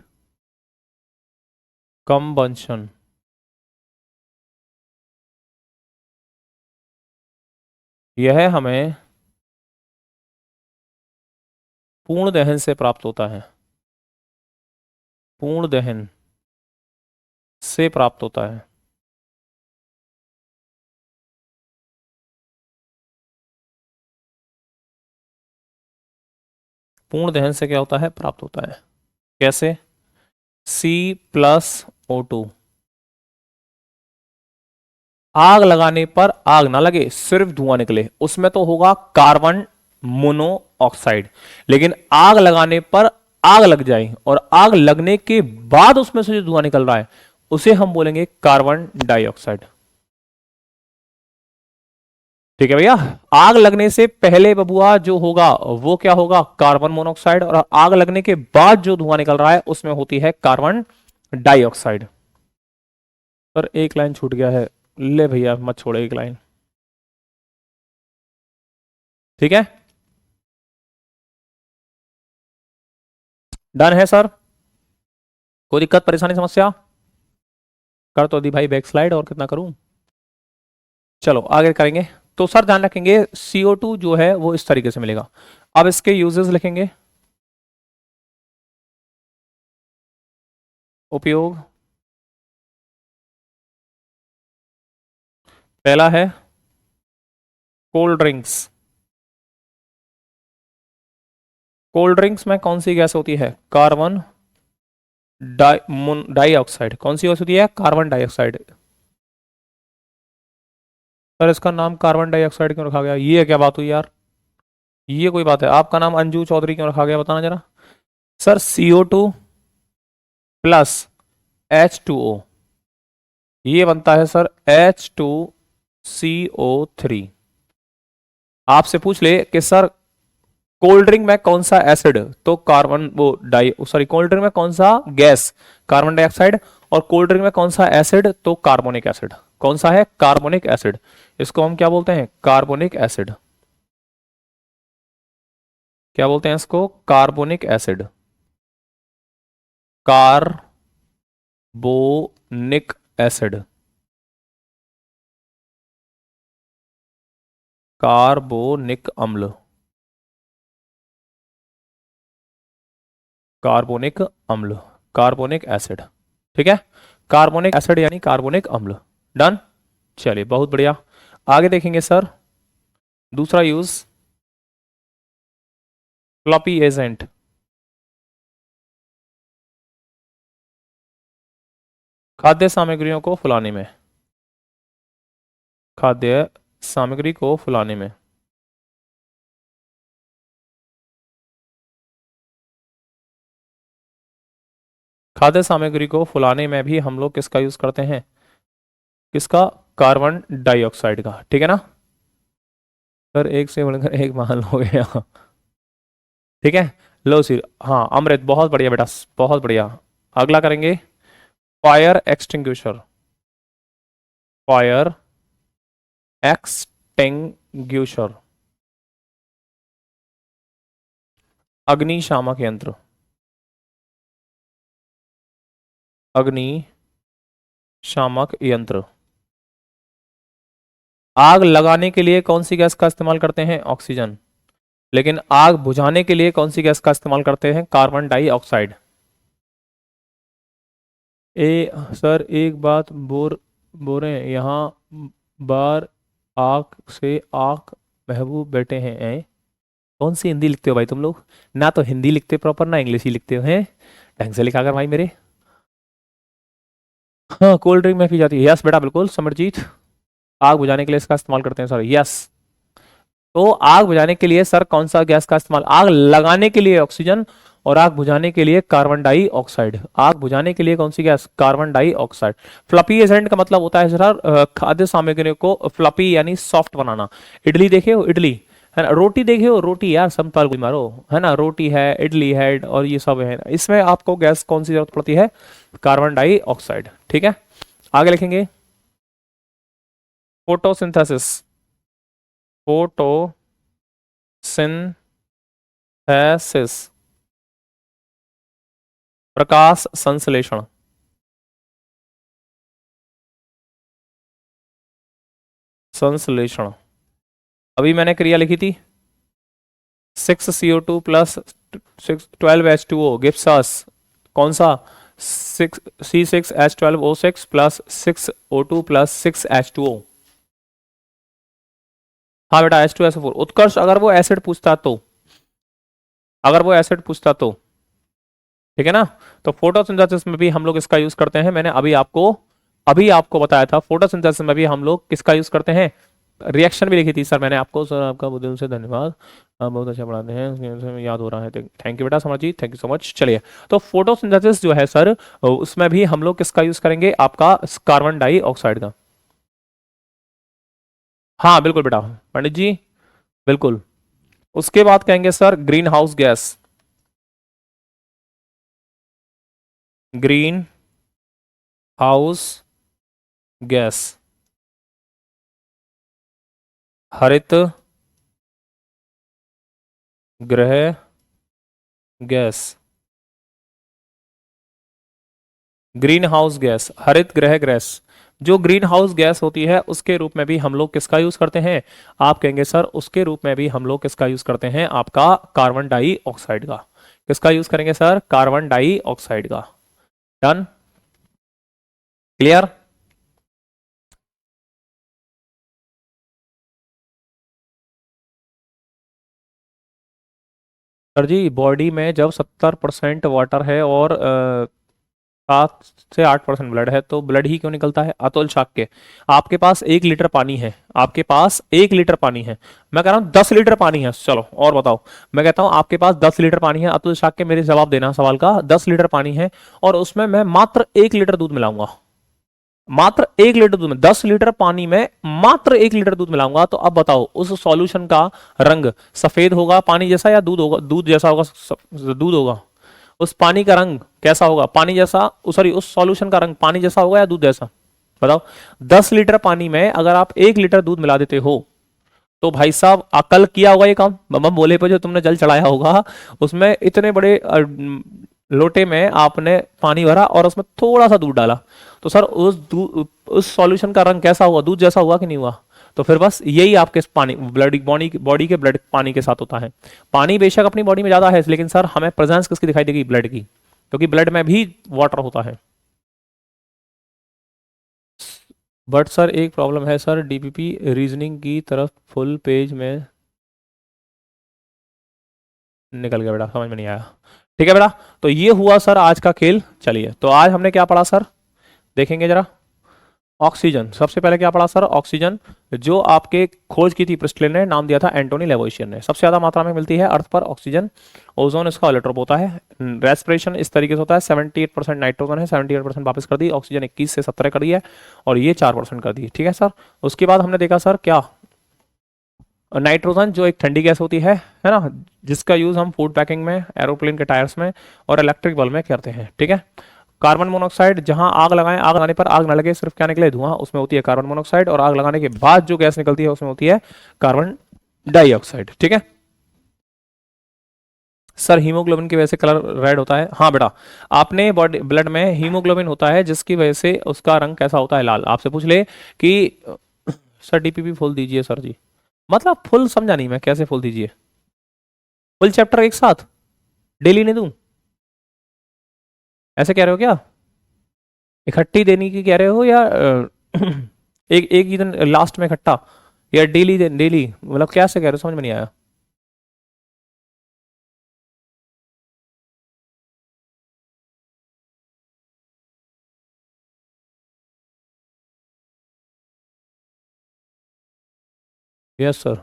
[SPEAKER 1] combustion. यह हमें पूर्ण दहन से प्राप्त होता है, पूर्ण दहन से प्राप्त होता है। पूर्ण दहन से क्या होता है, प्राप्त होता है। कैसे, C+O2। आग लगाने पर आग ना लगे, सिर्फ धुआं निकले, उसमें तो होगा कार्बन मोनोऑक्साइड। लेकिन आग लगाने पर आग लग जाए और आग लगने के बाद उसमें से जो धुआं निकल रहा है उसे हम बोलेंगे कार्बन डाइऑक्साइड। ठीक है भैया, आग लगने से पहले बबुआ जो होगा वो क्या होगा, कार्बन मोनोऑक्साइड, और आग लगने के बाद जो धुआं निकल रहा है उसमें होती है कार्बन डाइऑक्साइड। पर एक लाइन छूट गया है, ले भैया मत छोड़े एक लाइन, ठीक है, डन है सर। कोई दिक्कत परेशानी समस्या, कर तो दी भाई बैक स्लाइड, और कितना करूं, चलो आगे करेंगे। तो सर ध्यान रखेंगे CO2 जो है वो इस तरीके से मिलेगा। अब इसके यूजेस लिखेंगे, उपयोग, पहला है कोल्ड ड्रिंक्स। कोल्ड ड्रिंक्स में कौन सी गैस होती है, कार्बन डाइऑक्साइड। कौन सी गैस होती है, कार्बन डाइऑक्साइड। सर इसका नाम कार्बन डाइऑक्साइड क्यों रखा गया, ये क्या बात हुई यार, ये कोई बात है, आपका नाम अंजू चौधरी क्यों रखा गया, बताना जरा। सर CO2 प्लस H2O, ये बनता है सर H2CO3। आपसे पूछ ले कि सर कोल्ड ड्रिंक में कौन सा एसिड, तो कार्बन वो डाई सॉरी कोल्ड ड्रिंक में कौन सा गैस, कार्बन डाइऑक्साइड, और कोल्ड ड्रिंक में कौन सा एसिड, तो कार्बोनिक एसिड। कौन सा है, कार्बोनिक एसिड। इसको हम क्या बोलते हैं, कार्बोनिक एसिड। क्या बोलते हैं इसको, carbonic acid, carbonic acid, carbonic अम्ल, कार्बोनिक अम्ल, कार्बोनिक एसिड। ठीक है, कार्बोनिक एसिड यानी कार्बोनिक अम्ल। डन, चलिए बहुत बढ़िया। आगे देखेंगे सर, दूसरा यूज, फ्लॉपी एजेंट। खाद्य सामग्रियों को फुलाने में, खाद्य सामग्री को फुलाने में। खाद्य सामग्री को फुलाने में भी हम लोग किसका यूज करते हैं, किसका, कार्बन डाइऑक्साइड का, ठीक है ना सर, एक से बढ़कर एक मान हो गया। ठीक है, लो सिर, हाँ अमृत बहुत बढ़िया बेटा, बहुत बढ़िया। अगला करेंगे फायर एक्सटिंग्विशर, फायर एक्सटिंग्विशर, अग्निशामक यंत्र, अग्निशामक यंत्र। आग लगाने के लिए कौन सी गैस का इस्तेमाल करते हैं? ऑक्सीजन। लेकिन आग बुझाने के लिए कौन सी गैस का इस्तेमाल करते हैं? Carbon dioxide. सर एक बात बोल रहे हैं यहाँ, बार आग से आग महबूब बैठे हैं कौन सी हिंदी लिखते हो भाई तुम लोग? ना तो हिंदी लिखते प्रॉपर, ना इंग्लिश ही लिखते हो हैं, ढंग से लिखा कर भाई मेरे। हाँ कोल्ड ड्रिंक में पी जाती है, यस बेटा बिल्कुल समरजीत। आग बुझाने के लिए इसका इस्तेमाल करते हैं सर, यस। तो आग बुझाने के लिए सर कौन सा गैस का इस्तेमाल? आग लगाने के लिए ऑक्सीजन, और आग बुझाने के लिए कार्बन डाइऑक्साइड। आग बुझाने के लिए कौन सी गैस? Carbon dioxide. फ्लफी एजेंट का मतलब होता है सर खाद्य सामग्री को फ्लफी यानी सॉफ्ट बनाना। इडली देखे हो, इडली है ना, रोटी देखे हो, रोटी यार समपाल कोई मारो, है ना, रोटी है, इडली है, और ये सब है, इसमें आपको गैस कौन सी जरूरत पड़ती है? Carbon dioxide. ठीक है, आगे लिखेंगे फोटोसिंथेसिस, फोटोसिंथेसिस, प्रकाश संश्लेषण, संश्लेषण। अभी मैंने क्रिया लिखी थी 6CO2 plus 12H2O gives us कौन सा? C6H12O6 plus 6O2 plus 6H2O। हाँ बेटा H2SO4। उत्कर्ष अगर वो एसिड पूछता तो, अगर वो एसिड पूछता तो, ठीक है ना। तो फोटोसिंथेसिस में भी हम लोग इसका यूज करते हैं, मैंने अभी आपको बताया था, फोटोसिंथेसिस में भी हम लोग किसका यूज करते हैं? रिएक्शन भी लिखी थी सर मैंने आपको, सर आपका बहुत दिल से धन्यवाद, आप बहुत अच्छा पढ़ाते हैं, याद हो रहा है, थैंक यू बेटा Samarjeet, thank you so much. चलिए, तो फोटोसिंथेसिस जो है सर, उसमें भी हम लोग किसका यूज करेंगे? आपका कार्बन डाइऑक्साइड का। हाँ बिल्कुल बेटा पंडित जी, बिल्कुल। उसके बाद कहेंगे sir green house gas, green house gas, हरित गृह गैस, ग्रीन हाउस गैस, हरित गृह गैस। जो ग्रीन हाउस गैस होती है उसके रूप में भी हम लोग किसका यूज करते हैं? आप कहेंगे सर उसके रूप में भी हम लोग किसका यूज करते हैं? आपका कार्बन डाइऑक्साइड का। किसका यूज करेंगे सर? कार्बन डाइऑक्साइड का। Done, clear. सर जी बॉडी में जब 70% वाटर है और 7 से 8% ब्लड है, तो ब्लड ही क्यों निकलता है? अतुल शाक्य, आपके पास 1 लीटर पानी है, आपके पास 1 लीटर पानी है, मैं कह रहा हूँ 10 लीटर पानी है, चलो और बताओ। मैं कहता हूँ आपके पास 10 लीटर पानी है, अतुल शाक्य मेरे जवाब देना सवाल का। 10 लीटर पानी है और उसमें मैं मात्र 1 लीटर दूध मिलाऊंगा, मात्र 1 लीटर दूध में, 10 लीटर पानी में मात्र 1 लीटर दूध मिलाऊंगा, तो अब बताओ उस सॉल्यूशन का रंग सफेद होगा पानी जैसा, या दूध होगा, दूध जैसा होगा, दूध होगा? उस पानी का रंग कैसा होगा? पानी जैसा, सॉरी उस सॉल्यूशन का रंग पानी जैसा होगा या दूध जैसा? बताओ। 10 लीटर पानी में अगर आप 1 लीटर दूध मिला देते हो, तो भाई साहब अकल किया होगा ये काम, बम बोले पे जो तुमने जल चढ़ाया होगा, उसमें इतने बड़े लोटे में आपने पानी भरा और उसमें थोड़ा सा दूध डाला, तो सर उस सॉल्यूशन का रंग कैसा हुआ? दूध जैसा हुआ कि नहीं हुआ? तो फिर बस यही आपके पानी ब्लड बॉडी के ब्लड पानी के साथ होता है। पानी बेशक अपनी बॉडी में ज्यादा है, लेकिन सर हमें प्रेजेंस किसकी दिखाई देगी? ब्लड की, क्योंकि ब्लड में भी वाटर होता है। बट सर एक प्रॉब्लम है सर, डीपीपी रीजनिंग की तरफ फुल पेज में निकल गया बेटा, समझ में नहीं आया। ठीक है बेटा, तो ये हुआ सर आज का खेल। चलिए, तो आज हमने क्या पढ़ा सर, देखेंगे जरा। ऑक्सीजन, सबसे पहले क्या पढ़ा सर? ऑक्सीजन, जो आपके खोज की थी प्रिस्टलिन ने, नाम दिया था एंटोनी लेवोइशियन ने। सबसे ज्यादा मात्रा में मिलती है अर्थ पर ऑक्सीजन, ओजोन इसका ऑलिट्रोप होता है। रेस्पिरेशन इस तरीके से होता है, 78% नाइट्रोजन है, 78% वापस कर दी, ऑक्सीजन 21 से 17 कर दी है, और ये 4% कर दी, ठीक है सर। उसके बाद हमने देखा सर क्या, नाइट्रोजन जो एक ठंडी गैस होती है ना, जिसका यूज हम फूड पैकिंग में, एरोप्लेन के टायर्स में और इलेक्ट्रिक बल्ब में करते हैं, ठीक है। कार्बन मोनोऑक्साइड, जहां आग लगाएं, आग लगाने पर आग न लगे, सिर्फ क्या निकले? धुआं, उसमें होती है कार्बन मोनोऑक्साइड, और आग लगाने के बाद जो गैस निकलती है उसमें होती है कार्बन डाइऑक्साइड, ठीक है। सर हीमोग्लोबिन की वजह से कलर रेड होता है? हाँ बेटा, आपने बॉडी ब्लड में हीमोग्लोबिन होता है जिसकी वजह से उसका रंग कैसा होता है? लाल। आपसे पूछ ले कि सर डीपीपी फुल दीजिए सर जी, मतलब फुल समझा नहीं मैं, कैसे फुल दीजिए? फुल चैप्टर एक साथ डेली नहीं दूं, ऐसे कह रहे हो क्या? इकट्ठी देने की कह रहे हो, या एक एक ही दिन लास्ट में इकट्ठा, या डेली डेली, मतलब कैसे कह रहे हो, समझ में नहीं आया। Yes sir.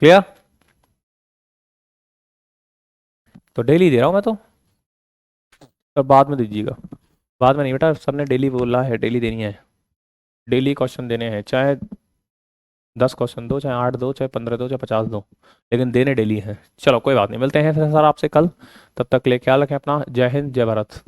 [SPEAKER 1] क्लियर? तो डेली दे रहा हूं मैं तो बाद में दीजिएगा, बाद में नहीं बेटा, सर ने डेली बोला है, डेली देनी है, डेली क्वेश्चन देने हैं, चाहे 10 क्वेश्चन दो, चाहे 8 दो, चाहे 15 दो, चाहे 50 दो, लेकिन देने डेली हैं। चलो कोई बात नहीं, मिलते हैं फिर सर आपसे कल, तब तक ले ख्याल रखें अपना। जय हिंद, जय भारत।